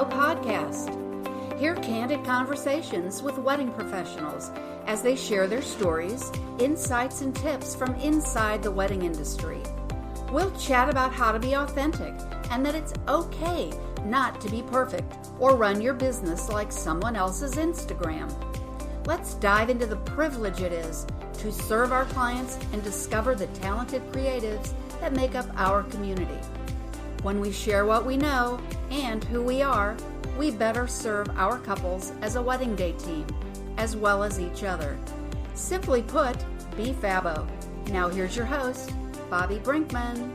Info podcast. Hear candid conversations with wedding professionals as they share their stories, insights, and tips from inside the wedding industry. We'll chat about how to be authentic and that it's okay not to be perfect or run your business like someone else's Instagram. Let's dive into the privilege it is to serve our clients and discover the talented creatives that make up our community. When we share what we know and who we are, we better serve our couples as a wedding day team, as well as each other. Simply put, be Fabo. Now here's your host, Bobby Brinkman.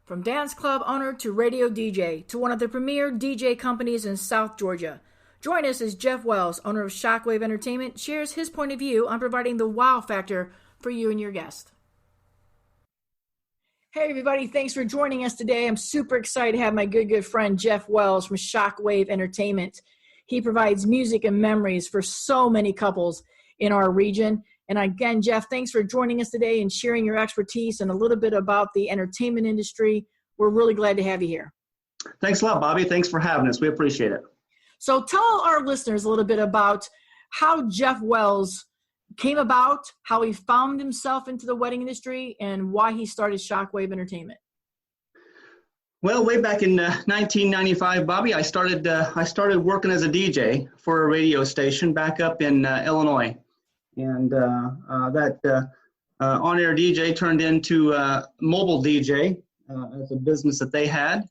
From dance club owner to radio DJ to one of the premier DJ companies in South Georgia. Join us as Jeff Wells, owner of Shockwave Entertainment, shares his point of view on providing the wow factor for you and your guest. Hey everybody, thanks for joining us today. I'm super excited to have my good friend Jeff Wells from Shockwave Entertainment. He provides music and memories for so many couples in our region. And again, Jeff, thanks for joining us today and sharing your expertise and a little bit about the entertainment industry. We're really glad to have you here. Thanks a lot, Bobby. Thanks for having us. We appreciate it. So tell our listeners a little bit about how Jeff Wells came about, how he found himself into the wedding industry, and why he started Shockwave Entertainment. Well, way back in 1995, Bobby, I started working as a DJ for a radio station back up in Illinois. And that on-air DJ turned into mobile DJ as a business that they had.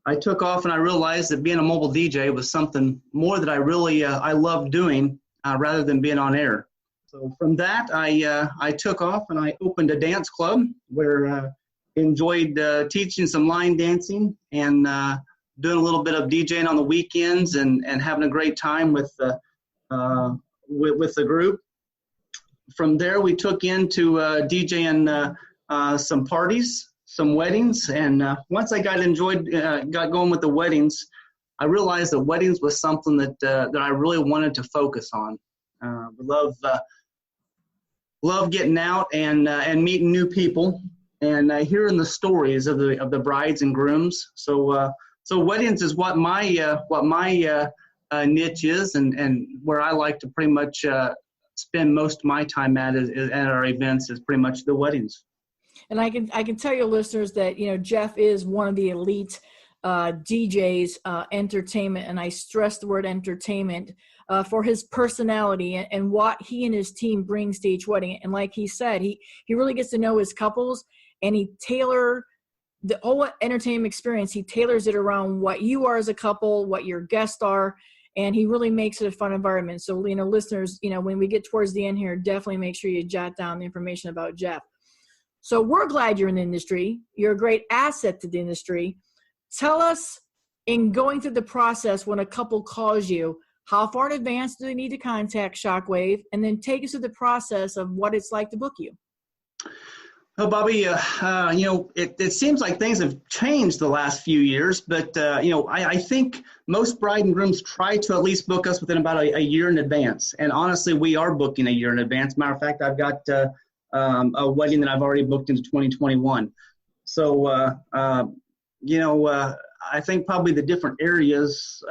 I took off and I realized that being a mobile DJ was something more that I really I loved doing rather than being on air. So from that, I took off and I opened a dance club where I enjoyed teaching some line dancing and doing a little bit of DJing on the weekends and having a great time with the group. From there, we took into DJing some parties, some weddings, and once I got going with the weddings, I realized that weddings was something that I really wanted to focus on. Love getting out and meeting new people and hearing the stories of the brides and grooms. So weddings is what my niche is, and where I like to pretty much spend most of my time at our events is pretty much the weddings. And I can tell your listeners that Jeff is one of the elite DJs, entertainment, and I stress the word entertainment for his personality and what he and his team brings to each wedding. And like he said, he really gets to know his couples, and he tailor the whole entertainment experience. He tailors it around what you are as a couple, what your guests are, and he really makes it a fun environment. So, listeners, when we get towards the end here, definitely make sure you jot down the information about Jeff. So we're glad you're in the industry. You're a great asset to the industry. Tell us, in going through the process, when a couple calls you, how far in advance do they need to contact Shockwave? And then take us through the process of what it's like to book you. Well, Bobby, it seems like things have changed the last few years, but, I think most bride and grooms try to at least book us within about a year in advance. And honestly, we are booking a year in advance. Matter of fact, I've got a wedding that I've already booked into 2021. So, I think probably the different areas,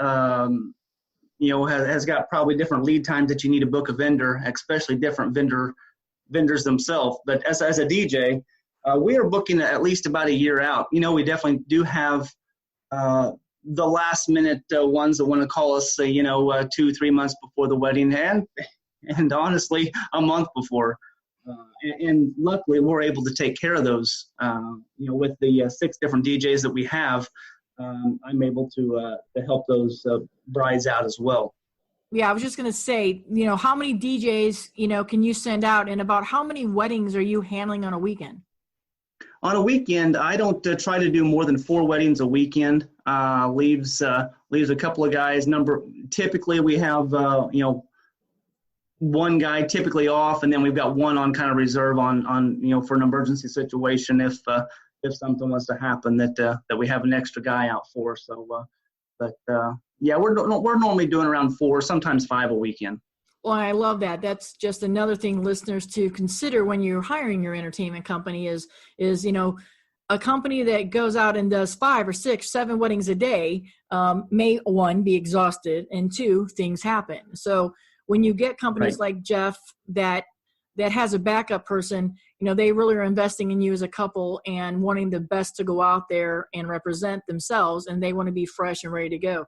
has got probably different lead times that you need to book a vendor, especially different vendors themselves. But as a DJ, we are booking at least about a year out. We definitely do have the last minute ones that want to call us, 2-3 months before the wedding, and honestly, a month before. And luckily, we're able to take care of those. With the 6 different DJs that we have, I'm able to help those brides out as well. Yeah, I was just going to say, how many DJs, can you send out, and about how many weddings are you handling on a weekend? On a weekend, I don't try to do more than 4 weddings a weekend. Leaves a couple of guys. Typically, we have one guy typically off, and then we've got one on kind of reserve on for an emergency situation if something was to happen that we have an extra guy out for. So, we're normally doing around 4, sometimes 5 a weekend. Well, I love that. That's just another thing, listeners, to consider when you're hiring your entertainment company is a company that goes out and does 5 or 6, 7 weddings a day may, one, be exhausted, and two, things happen. So when you get companies like Jeff that has a backup person, they really are investing in you as a couple and wanting the best to go out there and represent themselves, and they want to be fresh and ready to go.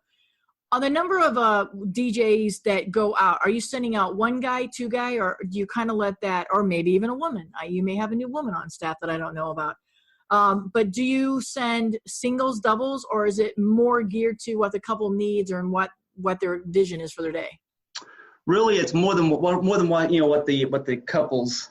On the number of DJs that go out, are you sending out one guy, 2 guy, or do you kind of let that, or maybe even a woman? You may have a new woman on staff that I don't know about. But do you send singles, doubles, or is it more geared to what the couple needs or what their vision is for their day? Really, it's more than what what the couple's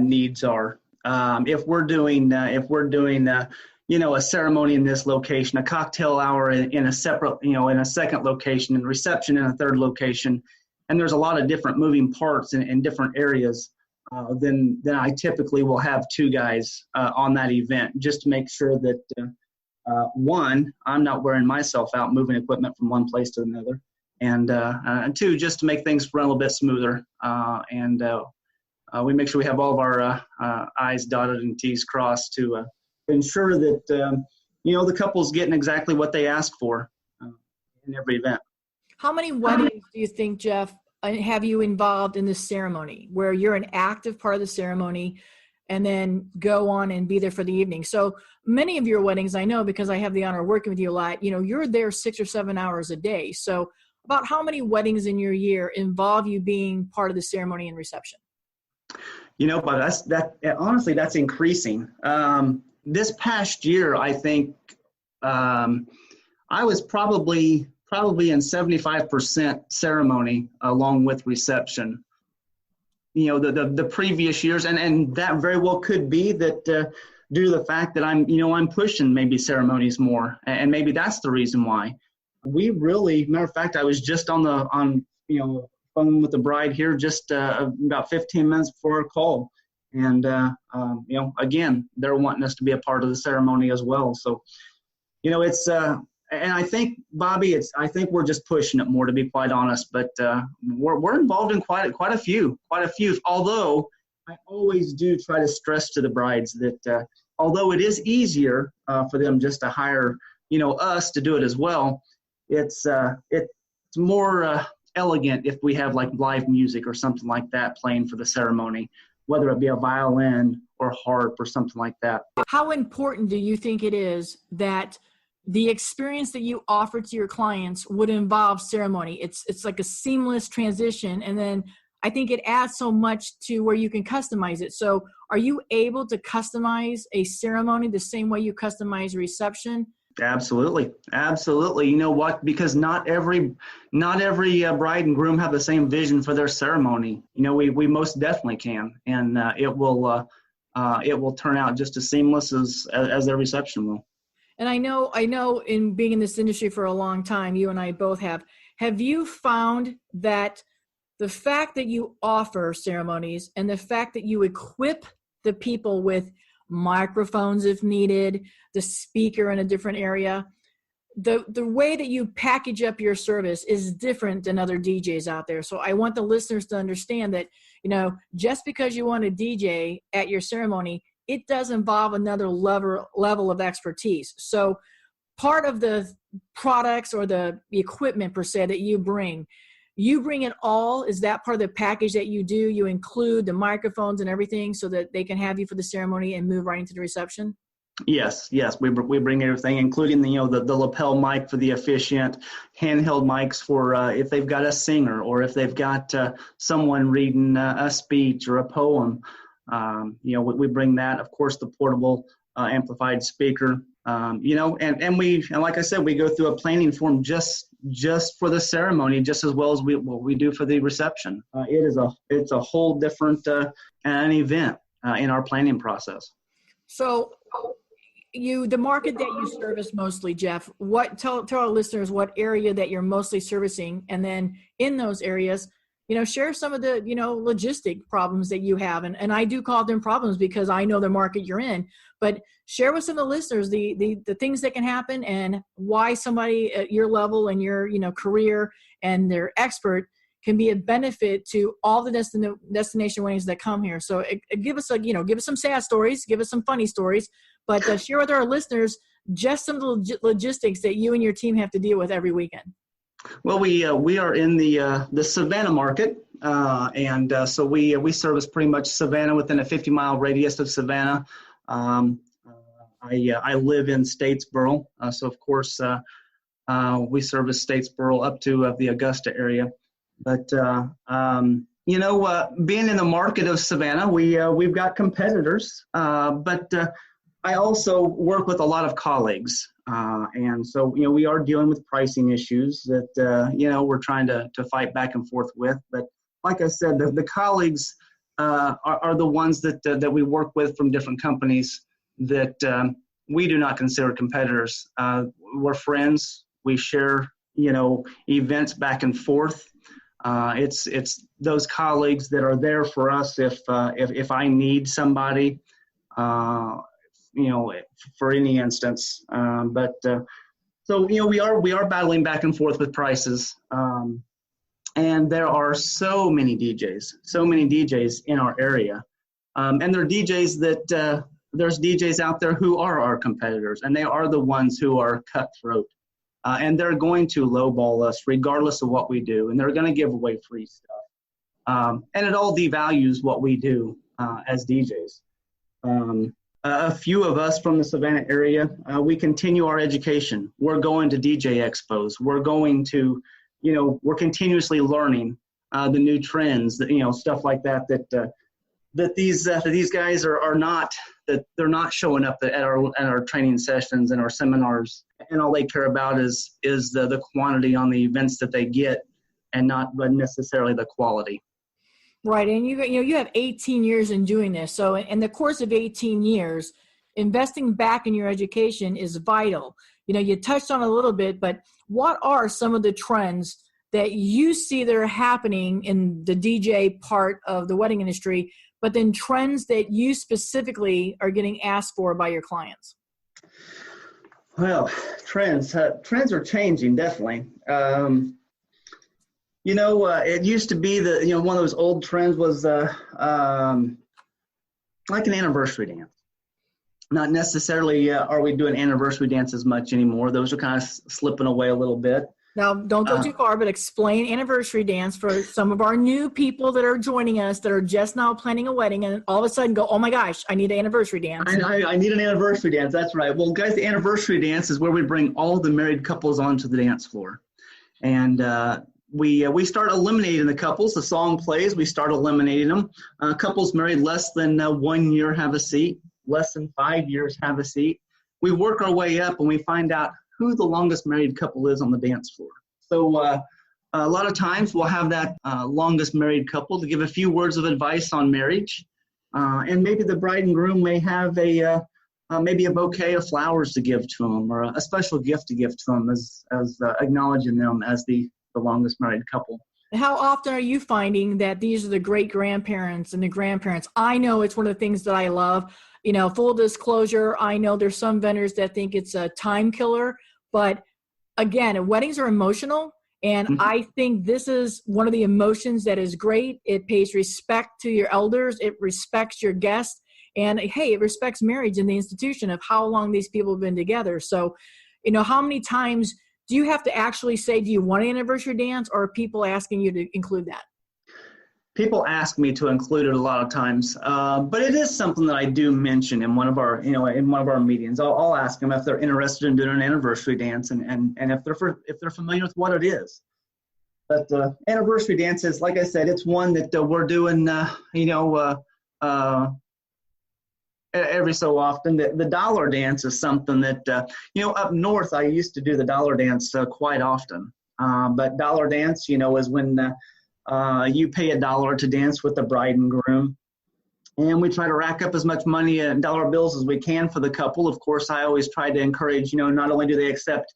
needs are. If we're doing a ceremony in this location, a cocktail hour in a separate in a second location, and reception in a third location, and there's a lot of different moving parts in different areas, then I typically will have 2 guys on that event, just to make sure that one, I'm not wearing myself out moving equipment from one place to another, and 2, just to make things run a little bit smoother, and we make sure we have all of our I's dotted and T's crossed to ensure that the couple's getting exactly what they ask for in every event. How many weddings do you think, Jeff, have you involved in this ceremony where you're an active part of the ceremony and then go on and be there for the evening? So many of your weddings, I know because I have the honor of working with you a lot, you're there 6 or 7 hours a day. So about how many weddings in your year involve you being part of the ceremony and reception? But honestly, that's increasing. This past year, I think I was probably in 75% ceremony along with reception. The previous years, and that very well could be that due to the fact that I'm pushing maybe ceremonies more, and maybe that's the reason why. We really, matter of fact, I was just on phone with the bride here just about 15 minutes before our call. And, again, they're wanting us to be a part of the ceremony as well. So, it's, and I think, Bobby, I think we're just pushing it more, to be quite honest, but we're involved in quite a few, although I always do try to stress to the brides that although it is easier for them just to hire, us to do it as well, it's more elegant if we have like live music or something like that playing for the ceremony, whether it be a violin or harp or something like that. How important do you think it is that the experience that you offer to your clients would involve ceremony? It's like a seamless transition, and then I think it adds so much to where you can customize it. So are you able to customize a ceremony the same way you customize reception? Absolutely. You know what? Because not every bride and groom have the same vision for their ceremony. We most definitely can, and it will turn out just as seamless as their reception will. And I know in being in this industry for a long time, you and I both have you found that the fact that you offer ceremonies and the fact that you equip the people with microphones if needed, the speaker in a different area, the way that you package up your service is different than other DJs out there. So I want the listeners to understand that, just because you want a DJ at your ceremony, it does involve another level of expertise. So part of the products or the equipment per se that you bring it all. Is that part of the package that you do? You include the microphones and everything so that they can have you for the ceremony and move right into the reception? Yes. We bring everything, including the lapel mic for the officiant, handheld mics for if they've got a singer or if they've got someone reading a speech or a poem. We bring that. Of course, the portable amplified speaker. And like I said, we go through a planning form just for the ceremony, just as well as what we do for the reception. It's a whole different an event in our planning process. So, the market that you service mostly, Jeff, tell our listeners what area that you're mostly servicing, and then in those areas, share some of the logistic problems that you have, and I do call them problems because I know the market you're in. But share with some of the listeners the things that can happen and why somebody at your level and your career and their expert can be a benefit to all the destination weddings that come here. So give us some sad stories, give us some funny stories, but share with our listeners just some of the logistics that you and your team have to deal with every weekend. Well, we are in the Savannah market, and so we service pretty much Savannah within a 50-mile radius of Savannah. I live in Statesboro, so of course we service Statesboro up to the Augusta area. But being in the market of Savannah, we've got competitors, but I also work with a lot of colleagues. And so, we are dealing with pricing issues that, we're trying to fight back and forth with. But like I said, the colleagues are the ones that we work with from different companies that we do not consider competitors. We're friends. We share, events back and forth. It's those colleagues that are there for us if I need somebody. For any instance. So we are battling back and forth with prices. And there are so many DJs in our area. And there are DJs that, there's DJs out there who are our competitors, and they are the ones who are cutthroat. And they're going to lowball us regardless of what we do. And they're going to give away free stuff. And it all devalues what we do as DJs. A few of us from the Savannah area, we continue our education. We're going to DJ expos. We're going to, we're continuously learning the new trends, stuff like that these guys are not, that they're not showing up at our training sessions and our seminars. And all they care about is the quantity on the events that they get, and not necessarily the quality. Right, and you have 18 years in doing this. So in the course of 18 years, investing back in your education is vital. You touched on it a little bit, but what are some of the trends that you see that are happening in the DJ part of the wedding industry, but then trends that you specifically are getting asked for by your clients? Well, trends are changing, definitely. It used to be that, one of those old trends was like an anniversary dance. Not necessarily are we doing anniversary dances much anymore. Those are kind of slipping away a little bit. Now, don't go too far, but explain anniversary dance for some of our new people that are joining us that are just now planning a wedding and all of a sudden go, oh my gosh, I need an anniversary dance. I need an anniversary dance. That's right. Well, guys, the anniversary dance is where we bring all the married couples onto the dance floor. And we start eliminating the couples. The song plays, we start eliminating them. Couples married less than 1 year have a seat. Less than 5 years have a seat. We work our way up and we find out who the longest married couple is on the dance floor. So a lot of times we'll have that longest married couple to give a few words of advice on marriage. And maybe the bride and groom may have maybe a bouquet of flowers to give to them, or a special gift to give to them as acknowledging them as the longest married couple. How often are you finding that these are the great-grandparents and the grandparents? I know it's one of the things that I love. Full disclosure, I know there's some vendors that think it's a time killer, but again, weddings are emotional, and I think this is one of the emotions that is great. It pays respect to your elders. It respects your guests, and hey, it respects marriage and the institution of how long these people have been together. So, how many times do you have to actually say, do you want an anniversary dance, or are people asking you to include that? People ask me to include it a lot of times, but it is something that I do mention in one of our, in one of our meetings. I'll ask them if they're interested in doing an anniversary dance, and if they're familiar with what it is. But anniversary dance is, like I said, it's one that we're doing, every so often. The dollar dance is something that, up north, I used to do the dollar dance quite often. But dollar dance, is when you pay $1 to dance with the bride and groom. And we try to rack up as much money in dollar bills as we can for the couple. Of course, I always try to encourage, not only do they accept,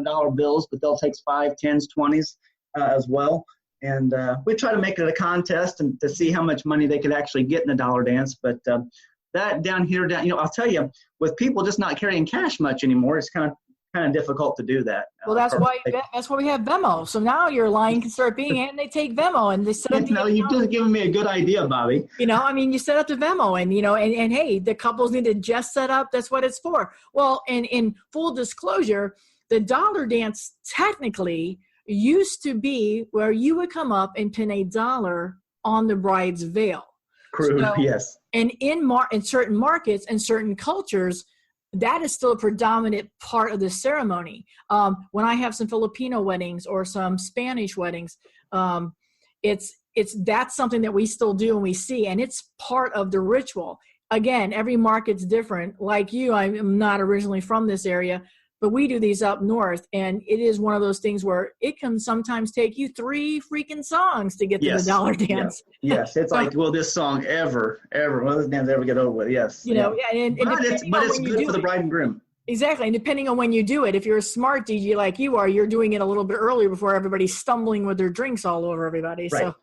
dollar bills, but they'll take 5s, 10s, 20s as well. And we try to make it a contest and to see how much money they could actually get in a dollar dance. But that down here, I'll tell you, with people just not carrying cash much anymore, it's kind of kind of difficult to do that. Well, that's why we have Venmo. So now your line can start being, and they take Venmo and they set up. No, you've just given me a good idea, Bobby. You set up the Venmo, and and hey, the couples need to just set up. That's what it's for. Well, and in full disclosure, the dollar dance technically used to be where you would come up and pin $1 on the bride's veil. Crude, yes. And in certain markets and certain cultures, that is still a predominant part of the ceremony. When I have some Filipino weddings or some Spanish weddings, that's something that we still do and we see, and it's part of the ritual. Again, every market's different. Like you, I'm not originally from this area, but we do these up north, and it is one of those things where it can sometimes take you 3 freaking songs to get to the dollar dance. Yes, it's like, will this song will this dance ever get over with? Yes. And but it's good for the bride and groom. Exactly, and depending on when you do it, if you're a smart DJ like you are, you're doing it a little bit earlier before everybody's stumbling with their drinks all over everybody. Right. So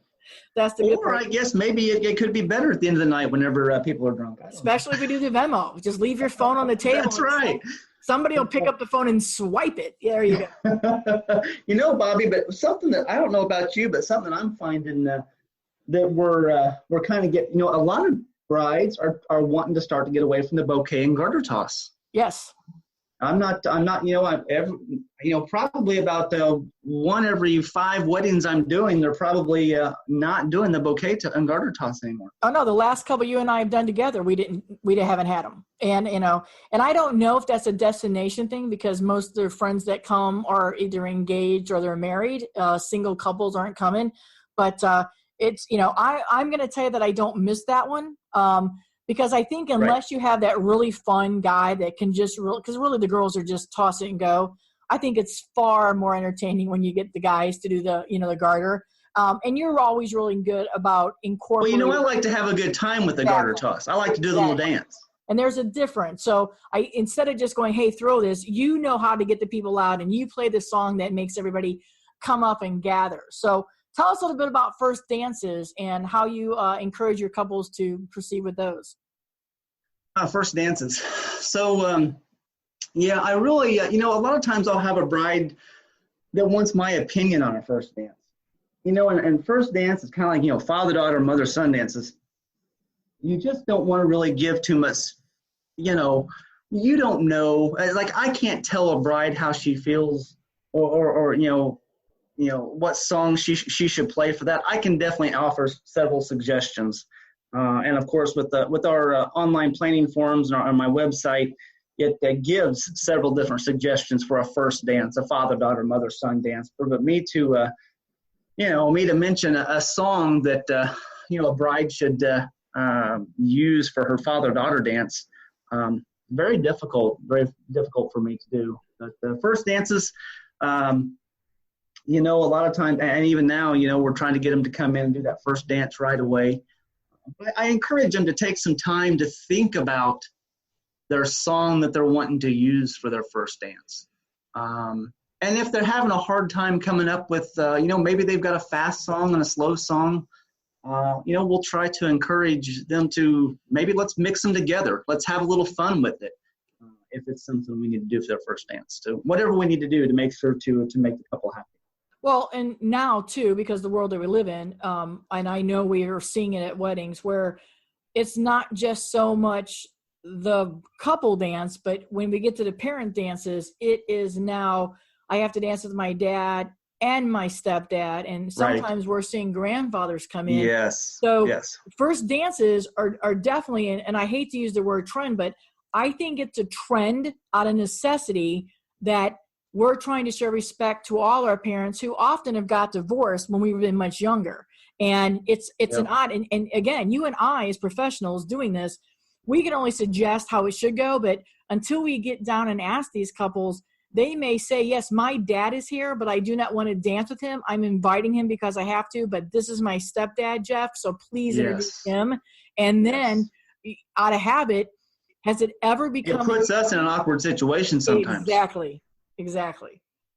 that's the good part. I guess maybe it could be better at the end of the night whenever people are drunk. Especially if we do the Venmo. Just leave your phone on the table. That's right. Somebody will pick up the phone and swipe it. There you go. Bobby, but something that I don't know about you, but something I'm finding that we're kind of getting, a lot of brides are wanting to start to get away from the bouquet and garter toss. Yes. I'm not, probably about 1 every 5 weddings I'm doing, they're probably not doing the bouquet and garter toss anymore. Oh no, the last couple you and I have done together, we haven't had them. And, and I don't know if that's a destination thing because most of their friends that come are either engaged or they're married. Single couples aren't coming, but it's, I'm going to tell you that I don't miss that one. Because I think unless you have that really fun guy that can because really the girls are just toss it and go. I think it's far more entertaining when you get the guys to do the, the garter. And you're always really good about incorporating. Well, I like to have a good time with the garter toss. I like to do the little dance. And there's a difference. So instead of just going, hey, throw this, how to get the people out and you play the song that makes everybody come up and gather. So tell us a little bit about first dances and how you encourage your couples to proceed with those. First dances. So, I really, a lot of times I'll have a bride that wants my opinion on a first dance. And first dance is kind of like, father-daughter, mother-son dances. You just don't want to really give too much, you don't know. Like, I can't tell a bride how she feels or what song she should play for that. I can definitely offer several suggestions. And of course, with our online planning forums and on my website, it gives several different suggestions for a first dance, a father-daughter, mother-son dance. But me to mention a song that a bride should use for her father-daughter dance, very difficult for me to do. But the first dances, a lot of times, and even now, we're trying to get them to come in and do that first dance right away. But I encourage them to take some time to think about their song that they're wanting to use for their first dance. And if they're having a hard time coming up with, maybe they've got a fast song and a slow song, we'll try to encourage them to let's mix them together. Let's have a little fun with it. If it's something we need to do for their first dance. So whatever we need to do to make sure to make the couple happy. Well, and now too, because the world that we live in, and I know we are seeing it at weddings where it's not just so much the couple dance, but when we get to the parent dances, it is now I have to dance with my dad and my stepdad, and sometimes we're seeing grandfathers come in. Yes. So first dances are definitely, and I hate to use the word trend, but I think it's a trend out of necessity that we're trying to show respect to all our parents who often have got divorced when we were much younger. And it's an odd, and again, you and I as professionals doing this, we can only suggest how it should go, but until we get down and ask these couples, they may say, yes, my dad is here, but I do not want to dance with him. I'm inviting him because I have to, but this is my stepdad, Jeff, so please introduce him. And then out of habit, has it ever become— It puts us in an awkward situation sometimes. Exactly.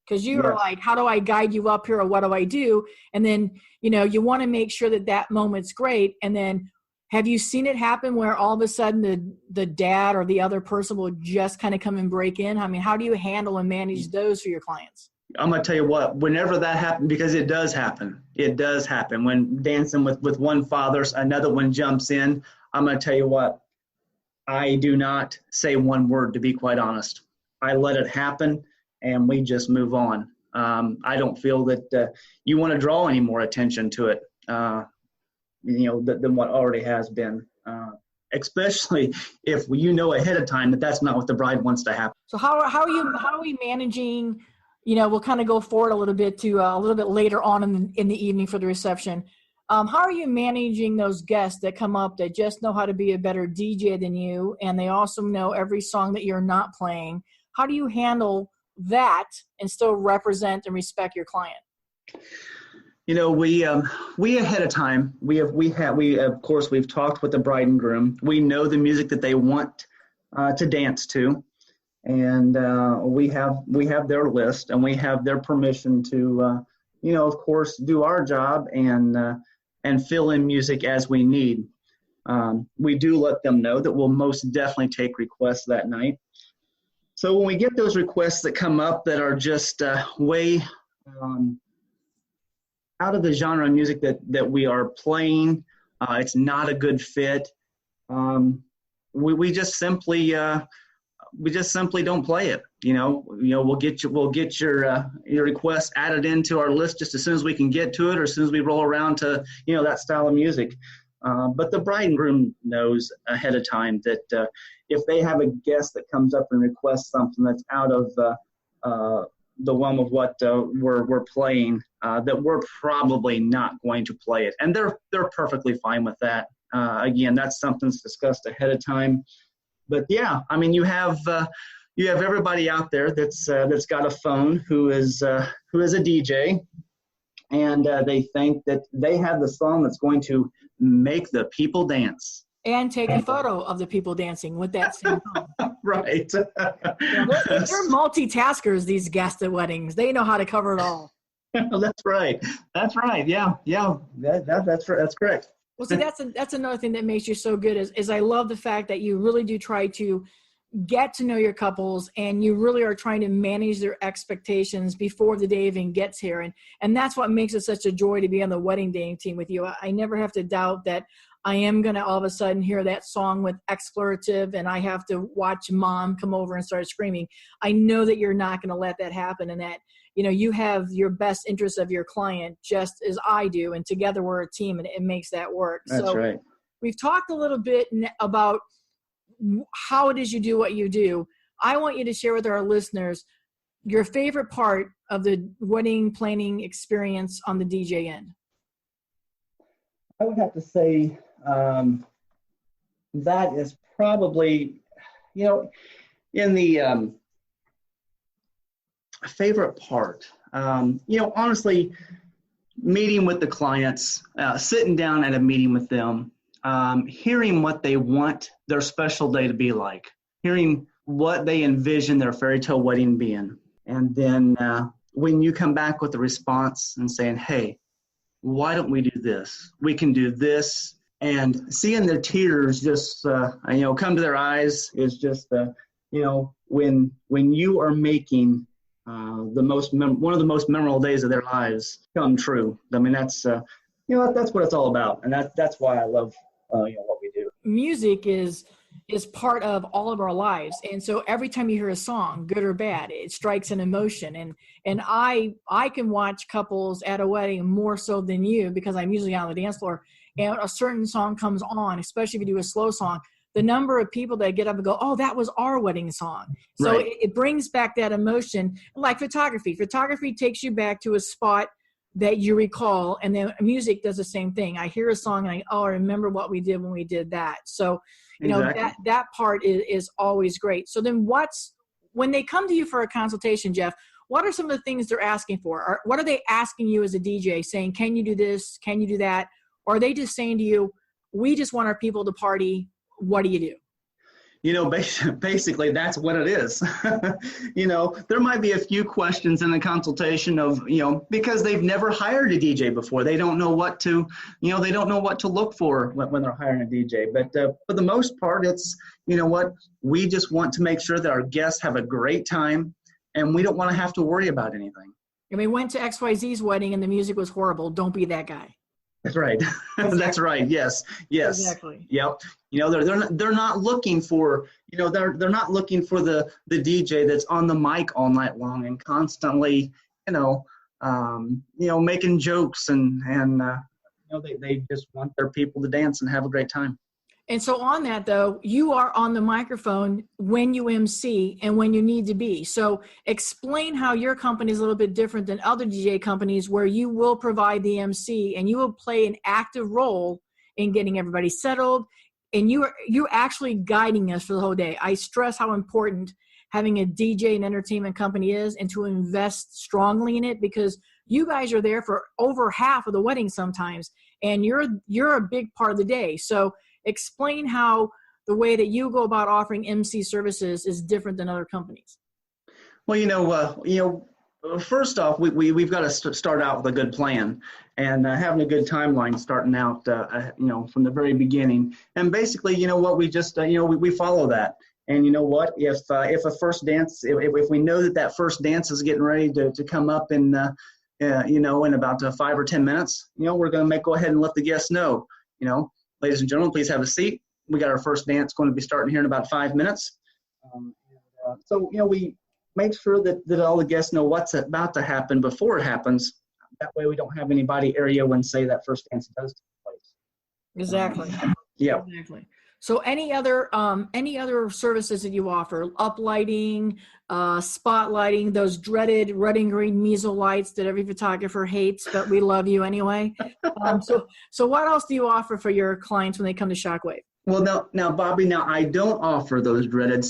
Because you are like, how do I guide you up here or what do I do? And then, you want to make sure that moment's great. And then, Have you seen it happen where all of a sudden the dad or the other person will just kind of come and break in? I mean, how do you handle and manage those for your clients? I'm going to tell you what, whenever that happens, because it does happen. When dancing with one father, another one jumps in. I'm going to tell you what, I do not say one word, to be quite honest. I let it happen and we just move on. I don't feel that you want to draw any more attention to it, than what already has been. Especially if you know ahead of time that that's not what the bride wants to happen. So how are we managing? We'll kind of go forward a little bit to a little bit later on in the evening for the reception. How are you managing those guests that come up that just know how to be a better DJ than you, and they also know every song that you're not playing? How do you handle that and still represent and respect your client? We ahead of time, of course, we've talked with the bride and groom. We know the music that they want to dance to. And we have their list, and we have their permission to, of course, do our job and fill in music as we need. We do let them know that we'll most definitely take requests that night. So when we get those requests that come up that are just way out of the genre of music that we are playing, it's not a good fit. We just simply don't play it. We'll get your request added into our list just as soon as we can get to it, or as soon as we roll around to that style of music. But the bride and groom knows ahead of time that if they have a guest that comes up and requests something that's out of the realm of what we're playing, that we're probably not going to play it, and they're perfectly fine with that. Again, that's something that's discussed ahead of time. But yeah, I mean, you have everybody out there that's got a phone who is a DJ, and they think that they have the song that's going to make the people dance and take a photo of the people dancing with that same song. Right. They're multitaskers. These guests at weddings, they know how to cover it all. That's right. Yeah. That's correct. Well, see, that's another thing that makes you so good is I love the fact that you really do try to get to know your couples, and you really are trying to manage their expectations before the day even gets here. And that's what makes it such a joy to be on the wedding day team with you. I never have to doubt that I am going to all of a sudden hear that song with expletive and I have to watch mom come over and start screaming. I know that you're not going to let that happen, and that you have your best interest of your client just as I do, and together we're a team, and it makes that work. That's right. We've talked a little bit about how it is you do what you do. I want you to share with our listeners your favorite part of the wedding planning experience on the DJ end. I would have to say that is probably, in the favorite part. Honestly, meeting with the clients, sitting down at a meeting with them, hearing what they want their special day to be like, hearing what they envision their fairy tale wedding being. And then when you come back with a response and saying, hey, why don't we do this? We can do this. And seeing their tears just, come to their eyes is just, when you are making one of the most memorable days of their lives come true. I mean, that's what it's all about. And that's why I love, what we do. Music is part of all of our lives. And so every time you hear a song, good or bad, it strikes an emotion. And I can watch couples at a wedding more so than you, because I'm usually on the dance floor, and a certain song comes on, especially if you do a slow song, the number of people that get up and go, oh, that was our wedding song. So right. it brings back that emotion. Like photography takes you back to a spot that you recall, and then music does the same thing. I hear a song and I remember what we did when we did that. So, exactly. that part is always great. So then when they come to you for a consultation, Jeff, what are some of the things they're asking for? Or what are they asking you as a DJ, saying, can you do this? Can you do that? Or are they just saying to you, we just want our people to party. What do you do? basically that's what it is. There might be a few questions in the consultation of, because they've never hired a DJ before. They don't know what to, they don't know what to look for when they're hiring a DJ. But for the most part, it's, we just want to make sure that our guests have a great time, and we don't want to have to worry about anything. And we went to XYZ's wedding and the music was horrible. Don't be that guy. That's right. Exactly. That's right. Yes. Exactly. Yep. They're not looking for, they're not looking for the DJ that's on the mic all night long and constantly, making jokes and they just want their people to dance and have a great time. And so on that, though, you are on the microphone when you MC and when you need to be. So explain how your company is a little bit different than other DJ companies where you will provide the MC and you will play an active role in getting everybody settled. And you're actually guiding us for the whole day. I stress how important having a DJ and entertainment company is, and to invest strongly in it, because you guys are there for over half of the wedding sometimes, and you're a big part of the day. So explain how the way that you go about offering MC services is different than other companies. Well, first off, we've got to start out with a good plan and having a good timeline starting out, from the very beginning. And basically, we just, we follow that. And if a first dance, if we know that first dance is getting ready to come up in about 5 or 10 minutes, we're going to go ahead and let the guests know, ladies and gentlemen, please have a seat. We got our first dance going to be starting here in about 5 minutes. So we make sure that all the guests know what's about to happen before it happens. That way we don't have anybody area when, say, that first dance does take place. Exactly. Yeah. Exactly. So any other services that you offer? Uplighting, spotlighting, those dreaded red and green measle lights that every photographer hates, but we love you anyway. So what else do you offer for your clients when they come to Shockwave? Well, now, Bobby, I don't offer those dreaded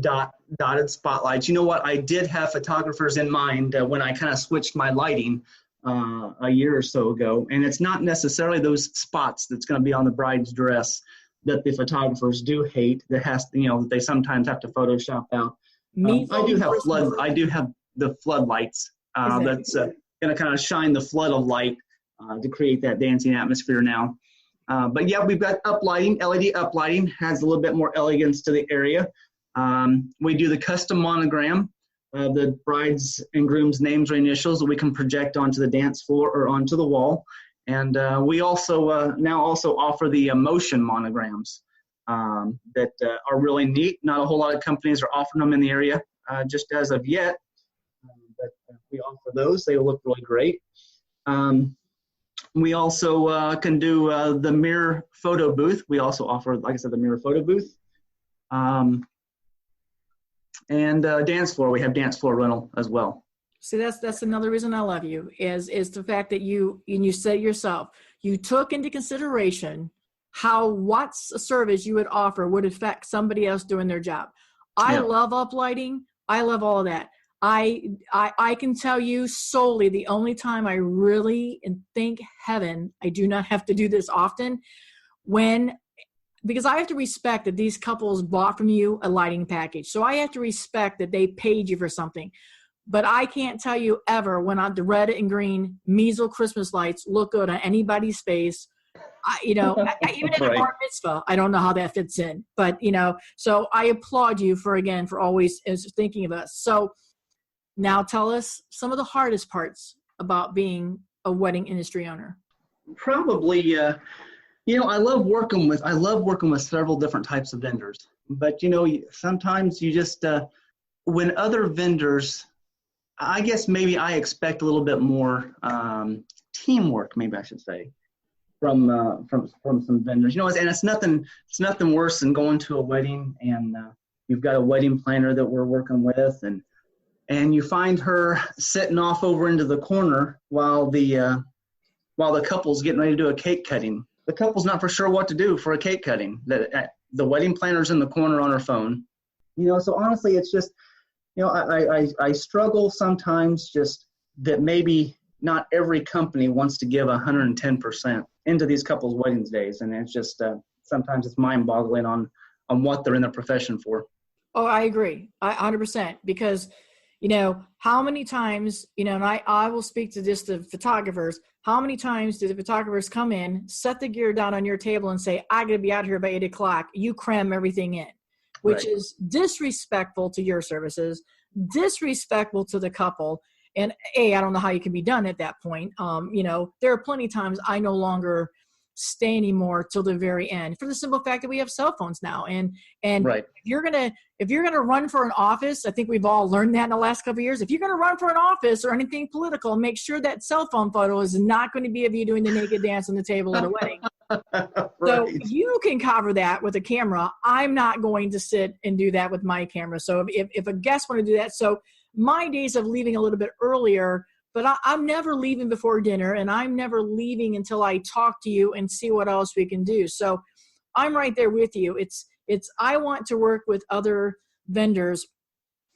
dotted spotlights. You know what? I did have photographers in mind when I kind of switched my lighting a year or so ago, and it's not necessarily those spots that's going to be on the bride's dress that the photographers do hate. That they sometimes have to Photoshop out. I do have the floodlights that's going to kind of shine the flood of light to create that dancing atmosphere now. But yeah, we've got uplighting. LED uplighting has a little bit more elegance to the area. We do the custom monogram, the bride's and groom's names or initials that we can project onto the dance floor or onto the wall. And we also now offer the motion monograms that are really neat. Not a whole lot of companies are offering them in the area just as of yet, but we offer those. They look really great. We also can do the mirror photo booth. We also offer, like I said, the mirror photo booth. And dance floor. We have dance floor rental as well. See, that's another reason I love you is the fact that you said yourself, you took into consideration how what's a service you would offer would affect somebody else doing their job. I love uplighting. I love all of that. I can tell you solely the only time I really, and thank heaven, I do not have to do this often, because I have to respect that these couples bought from you a lighting package. So I have to respect that they paid you for something. But I can't tell you ever when the red and green measle Christmas lights look good on anybody's face. Even in a bar mitzvah, I don't know how that fits in. But, so I applaud you for always thinking of us. So now tell us some of the hardest parts about being a wedding industry owner. Probably, I love working with several different types of vendors. But, sometimes you just, when other vendors, I guess maybe I expect a little bit more teamwork, maybe I should say, from some vendors. And it's nothing worse than going to a wedding and you've got a wedding planner that we're working with, and you find her sitting off over into the corner while the couple's getting ready to do a cake cutting. The couple's not for sure what to do for a cake cutting. The wedding planner's in the corner on her phone. So honestly, it's just, I struggle sometimes just that maybe not every company wants to give 110% into these couples' weddings days. And it's just, sometimes it's mind-boggling on what they're in the profession for. Oh, I agree. 100%, because, how many times, and I will speak to just the photographers. How many times do the photographers come in, set the gear down on your table and say, I got to be out here by 8 o'clock. You cram everything in, which Right. is disrespectful to your services, disrespectful to the couple. And I don't know how you can be done at that point. There are plenty of times I no longer stay anymore till the very end, for the simple fact that we have cell phones now. And Right. if you're gonna run for an office, I think we've all learned that in the last couple of years. If you're gonna run for an office or anything political, make sure that cell phone photo is not going to be of you doing the naked dance on the table at a wedding. Right. So you can cover that with a camera. I'm not going to sit and do that with my camera. So if a guest want to do that, so my days of leaving a little bit earlier, but I'm never leaving before dinner, and I'm never leaving until I talk to you and see what else we can do. So I'm right there with you. I want to work with other vendors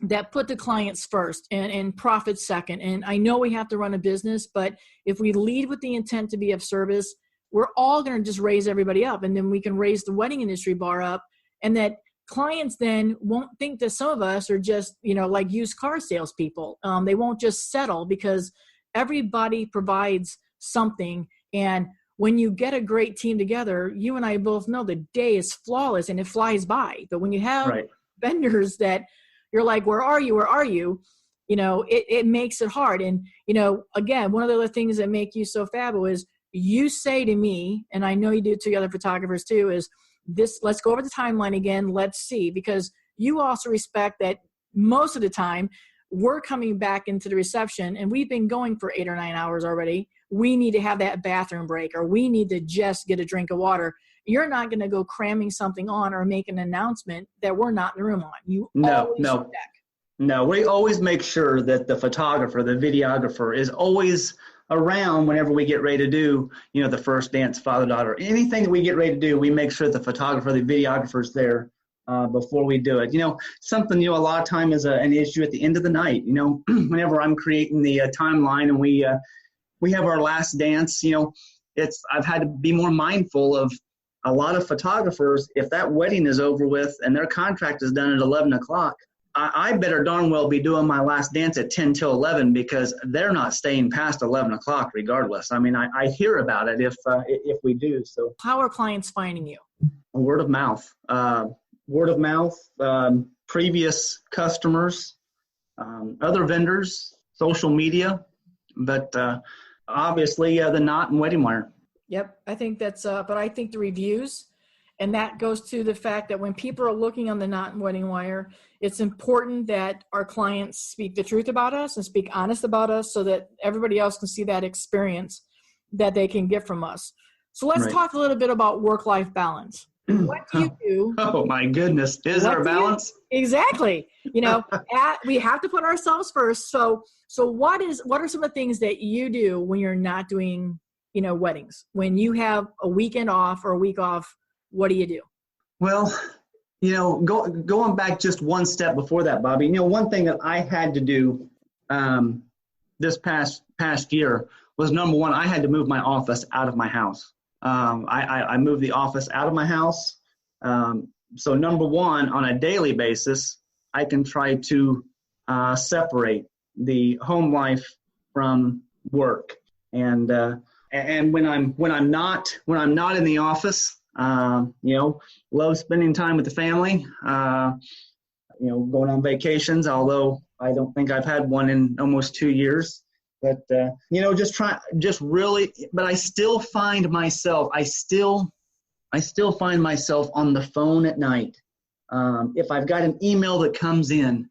that put the clients first and profit second. And I know we have to run a business, but if we lead with the intent to be of service, we're all going to just raise everybody up, and then we can raise the wedding industry bar up, and that clients then won't think that some of us are just, like used car salespeople. They won't just settle, because everybody provides something. And when you get a great team together, you and I both know the day is flawless and it flies by. But when you have Right. vendors that you're like, where are you? Where are you? It makes it hard. And, again, one of the other things that make you so fabulous is you say to me, and I know you do to other photographers too, is this, let's go over the timeline again. Let's see, because you also respect that most of the time we're coming back into the reception and we've been going for 8 or 9 hours already. We need to have that bathroom break, or we need to just get a drink of water. You're not going to go cramming something on or make an announcement that we're not in the room on. You always check. No, we always make sure that the photographer, the videographer is always around whenever we get ready to do, the first dance, father-daughter. Anything that we get ready to do, we make sure the photographer, the videographer is there before we do it. Something, a lot of time is an issue at the end of the night. Whenever I'm creating the timeline and we have our last dance, I've had to be more mindful of a lot of photographers. If that wedding is over with and their contract is done at 11 o'clock, I better darn well be doing my last dance at 10 till 11, because they're not staying past 11 o'clock regardless. I mean, I hear about it if we do. So how are clients finding you? Word of mouth, previous customers, other vendors, social media, but obviously the knot and wedding wire. Yep. I think that's, but I think the reviews, and that goes to the fact that when people are looking on the knot and wedding wire, it's important that our clients speak the truth about us and speak honest about us, so that everybody else can see that experience that they can get from us. So let's talk a little bit about work-life balance. What do you do? Oh my goodness. Is there a balance? Exactly. We have to put ourselves first. So what are some of the things that you do when you're not doing, weddings? When you have a weekend off or a week off, what do you do? Well, going back just one step before that, Bobby, one thing that I had to do this past year was, number one, I had to move my office out of my house. I moved the office out of my house. So number one, on a daily basis, I can try to separate the home life from work. And when I'm not in the office, love spending time with the family, going on vacations, although I don't think I've had one in almost 2 years. But, but I still find myself, I still find myself on the phone at night. If I've got an email that comes in,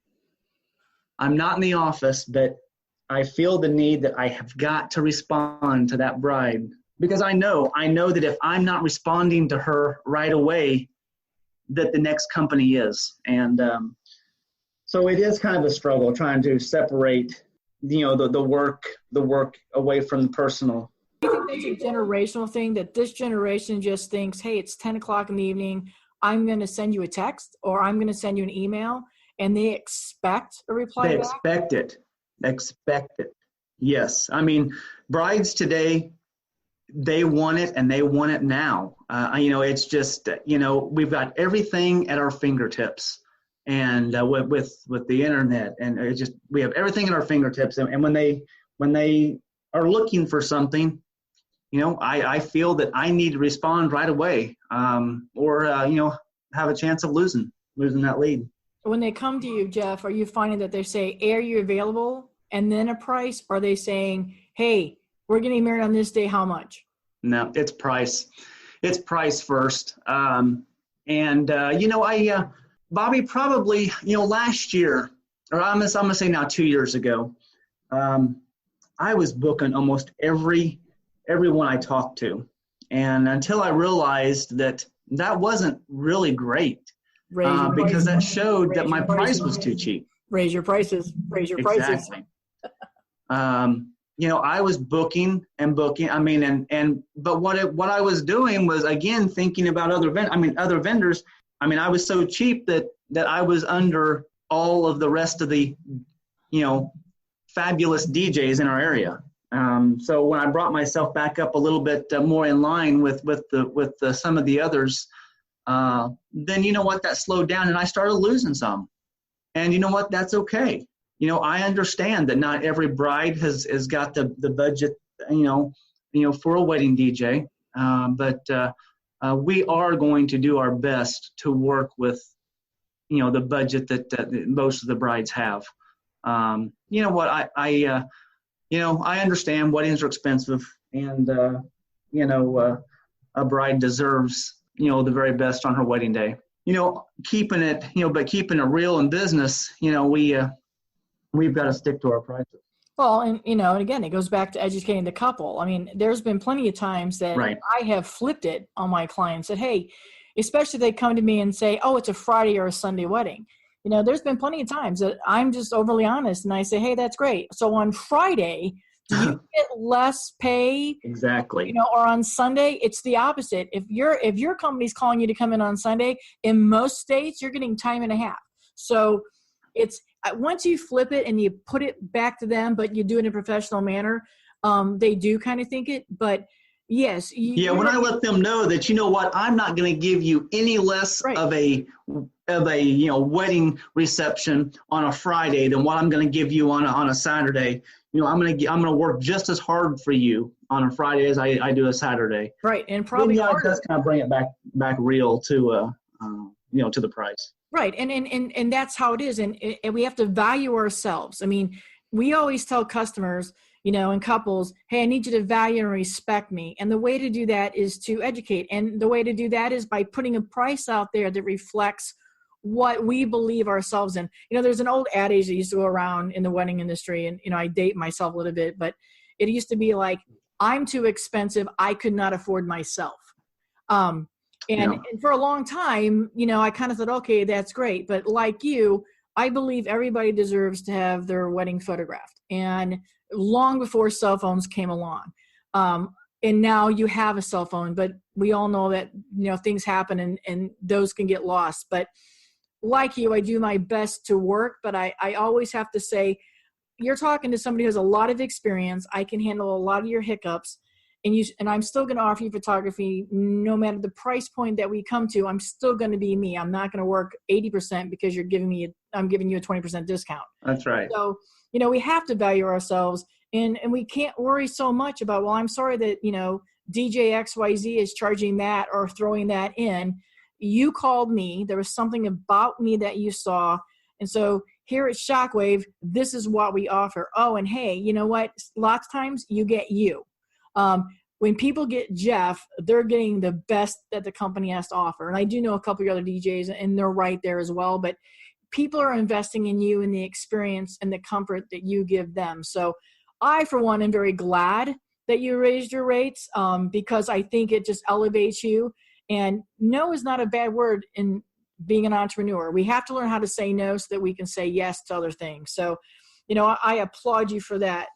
I'm not in the office, but I feel the need that I have got to respond to that bride, because I know that if I'm not responding to her right away, that the next company is. And so it is kind of a struggle trying to separate, the work away from the personal. Do you think that's a generational thing, that this generation just thinks, hey, it's 10 o'clock in the evening, I'm going to send you a text or I'm going to send you an email, and they expect a reply back? Expect it. Yes. I mean, brides today they want it, and they want it now. It's just, we've got everything at our fingertips, and with the internet, and we have everything at our fingertips. And when they are looking for something, I feel that I need to respond right away, or have a chance of losing that lead. When they come to you, Jeff, are you finding that they say, "Are you available?" and then a price? Or are they saying, "Hey, we're getting married on this day, how much?" No, it's price. It's price first. Bobby, probably, last year, or I'm gonna say now 2 years ago, I was booking almost everyone I talked to. And until I realized that wasn't really great, because that showed that my price was too cheap. Raise your prices. Raise your prices. Exactly. I was booking and booking. But what I was doing was, again, thinking about other vendors. I was so cheap that I was under all of the rest of the, fabulous DJs in our area. So when I brought myself back up a little bit more in line with some of the others, then that slowed down, and I started losing some. And that's okay. I understand that not every bride has got the budget, for a wedding DJ. But we are going to do our best to work with, the budget that most of the brides have. I understand weddings are expensive, and, a bride deserves, the very best on her wedding day. Keeping it real in business, we've got to stick to our prices. Well, and again, it goes back to educating the couple. There's been plenty of times that right. I have flipped it on my clients, that, hey, especially if they come to me and say, "Oh, it's a Friday or a Sunday wedding." There's been plenty of times that I'm just overly honest, and I say, "Hey, that's great. So on Friday, do you get less pay?" Exactly. Or on Sunday, it's the opposite. If your company's calling you to come in on Sunday, in most states, you're getting time and a half. So it's, once you flip it and you put it back to them, but you do it in a professional manner, they do kind of think it. But yes. When I let them know that, I'm not going to give you any less right. of a wedding reception on a Friday than what I'm going to give you on a Saturday. I'm going to work just as hard for you on a Friday as I do a Saturday. Right. And probably it does kind of bring it back real to to the price. Right. And that's how it is. And we have to value ourselves. We always tell customers, and couples, "Hey, I need you to value and respect me." And the way to do that is to educate. And the way to do that is by putting a price out there that reflects what we believe ourselves in. There's an old adage that used to go around in the wedding industry, and, I date myself a little bit, but it used to be like, "I'm too expensive. I could not afford myself." And for a long time, I kind of thought, okay, that's great. But like you, I believe everybody deserves to have their wedding photographed. And long before cell phones came along. And now you have a cell phone, but we all know that, things happen and those can get lost. But like you, I do my best to work, but I always have to say, you're talking to somebody who has a lot of experience. I can handle a lot of your hiccups. And I'm still going to offer you photography no matter the price point that we come to. I'm still going to be me. I'm not going to work 80% because I'm giving you a 20% discount. That's right. So, we have to value ourselves, and we can't worry so much about, well, I'm sorry that, DJ XYZ is charging that or throwing that in. You called me. There was something about me that you saw. And so here at Shockwave, this is what we offer. Oh, and hey, you know what? Lots of times you get you. When people get Jeff, they're getting the best that the company has to offer. And I do know a couple of other DJs, and they're right there as well. But people are investing in you and the experience and the comfort that you give them. So I, for one, am very glad that you raised your rates, because I think it just elevates you. And no is not a bad word in being an entrepreneur. We have to learn how to say no so that we can say yes to other things. So, I applaud you for that.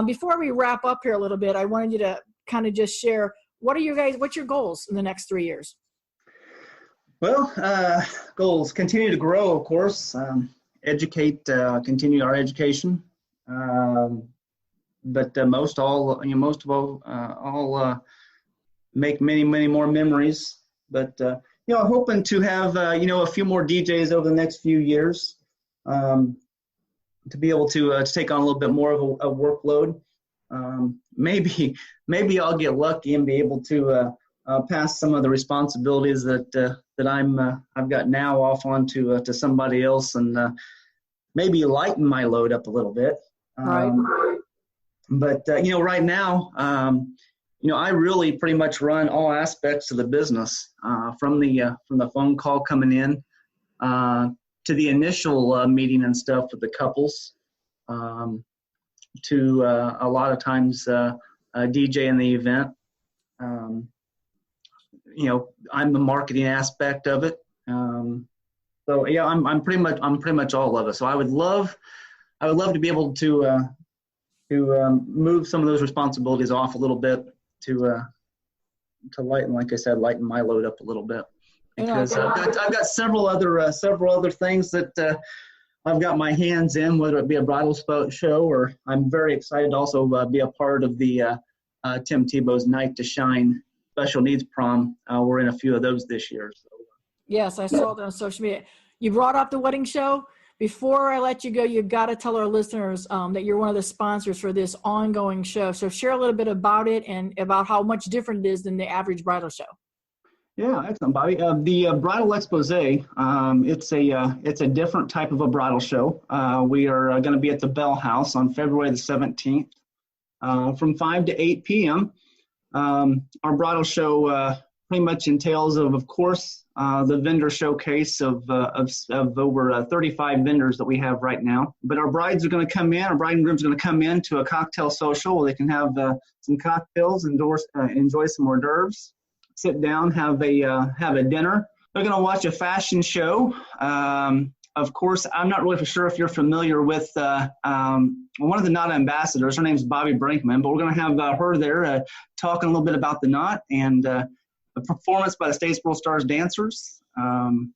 Before we wrap up here a little bit, I wanted you to kind of just share, what's your goals in the next 3 years? Well, goals, continue to grow, of course, educate, continue our education, most all, most of all make many, many more memories. But, hoping to have, a few more DJs over the next few years, to be able to take on a little bit more of a workload. Maybe I'll get lucky and be able to pass some of the responsibilities that I've got now off onto to somebody else, and maybe lighten my load up a little bit. Right. But right now, I really pretty much run all aspects of the business, from the phone call coming in to the initial meeting and stuff with the couples, to a lot of times DJ in the event. I'm the marketing aspect of it. So yeah, I'm pretty much all of it. So I would love to be able to move some of those responsibilities off a little bit to lighten, like I said, lighten my load up a little bit, because I've got several other things that I've got my hands in, whether it be a bridal show, or I'm very excited to also be a part of the Tim Tebow's Night to Shine special needs prom. We're in a few of those this year. So. Yes, I saw that on social media. You brought up the wedding show. Before I let you go, you've got to tell our listeners that you're one of the sponsors for this ongoing show. So share a little bit about it and about how much different it is than the average bridal show. Yeah, excellent, Bobby. The Bridal Expose, it's a different type of a bridal show. We are going to be at the Bell House on February the 17th from 5 to 8 p.m. Our bridal show pretty much entails of course, the vendor showcase of over 35 vendors that we have right now. But our brides are going to come in, our bride and grooms are going to come in to a cocktail social where they can have some cocktails, enjoy some hors d'oeuvres, sit down, have a dinner. They're going to watch a fashion show. Of course, I'm not really for sure if you're familiar with one of the knot ambassadors. Her name's Bobby Brinkman, but we're going to have her there talking a little bit about the knot, and a performance by the State's World Stars dancers. And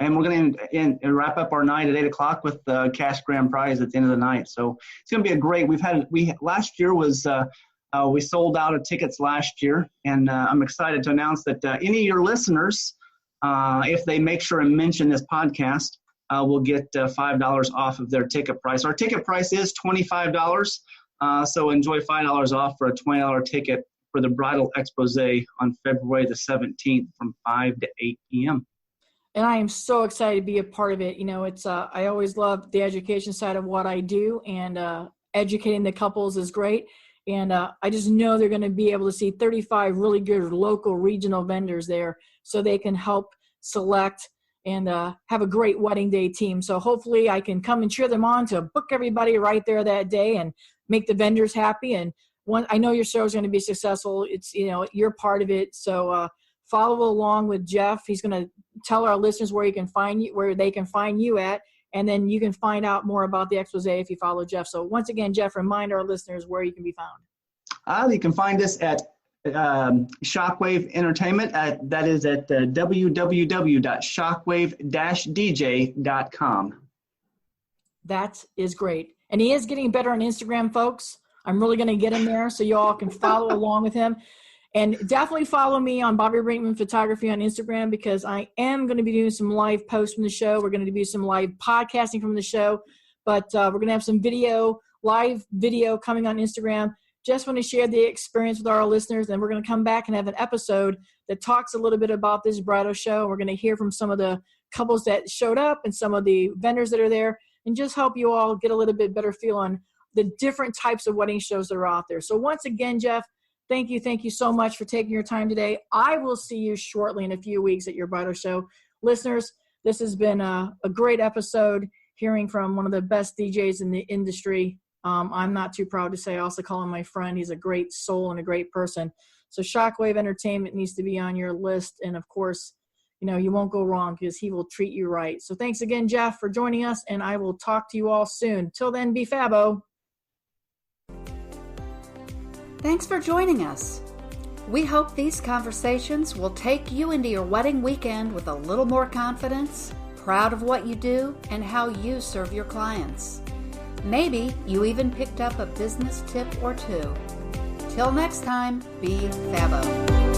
we're going to wrap up our night at 8 o'clock with the cash grand prize at the end of the night. So it's going to be a great. Last year was we sold out of tickets last year, and I'm excited to announce that any of your listeners, if they make sure and mention this podcast, will get $5 off of their ticket price. Our ticket price is $25, so enjoy $5 off for a $20 ticket for the Bridal Expose on February the 17th from 5 to 8 p.m. And I am so excited to be a part of it. It's I always love the education side of what I do, and educating the couples is great. And I just know they're going to be able to see 35 really good local regional vendors there, so they can help select and have a great wedding day team. So hopefully I can come and cheer them on to book everybody right there that day and make the vendors happy. And I know your show is going to be successful. It's, you're part of it. So follow along with Jeff. He's going to tell our listeners where they can find you at, and then you can find out more about the expose if you follow Jeff. So once again, Jeff, remind our listeners where you can be found. You can find us at Shockwave Entertainment. That is at www.shockwave-dj.com. That is great. And he is getting better on Instagram, folks. I'm really going to get him there so you all can follow along with him. And definitely follow me on Bobby Brinkman Photography on Instagram, because I am going to be doing some live posts from the show. We're going to do some live podcasting from the show. But we're going to have some live video coming on Instagram. Just want to share the experience with our listeners, and we're going to come back and have an episode that talks a little bit about this bridal show. We're going to hear from some of the couples that showed up and some of the vendors that are there, and just help you all get a little bit better feel on the different types of wedding shows that are out there. So once again, Jeff, thank you so much for taking your time today. I will see you shortly in a few weeks at your bridal show. Listeners, this has been a great episode, hearing from one of the best DJs in the industry. I'm not too proud to say I also call him my friend. He's a great soul and a great person. So Shockwave Entertainment needs to be on your list. And of course, you won't go wrong, because he will treat you right. So thanks again, Jeff, for joining us, and I will talk to you all soon. Till then, be fabo. Thanks for joining us. We hope these conversations will take you into your wedding weekend with a little more confidence, proud of what you do, and how you serve your clients. Maybe you even picked up a business tip or two. Till next time, be Fabo.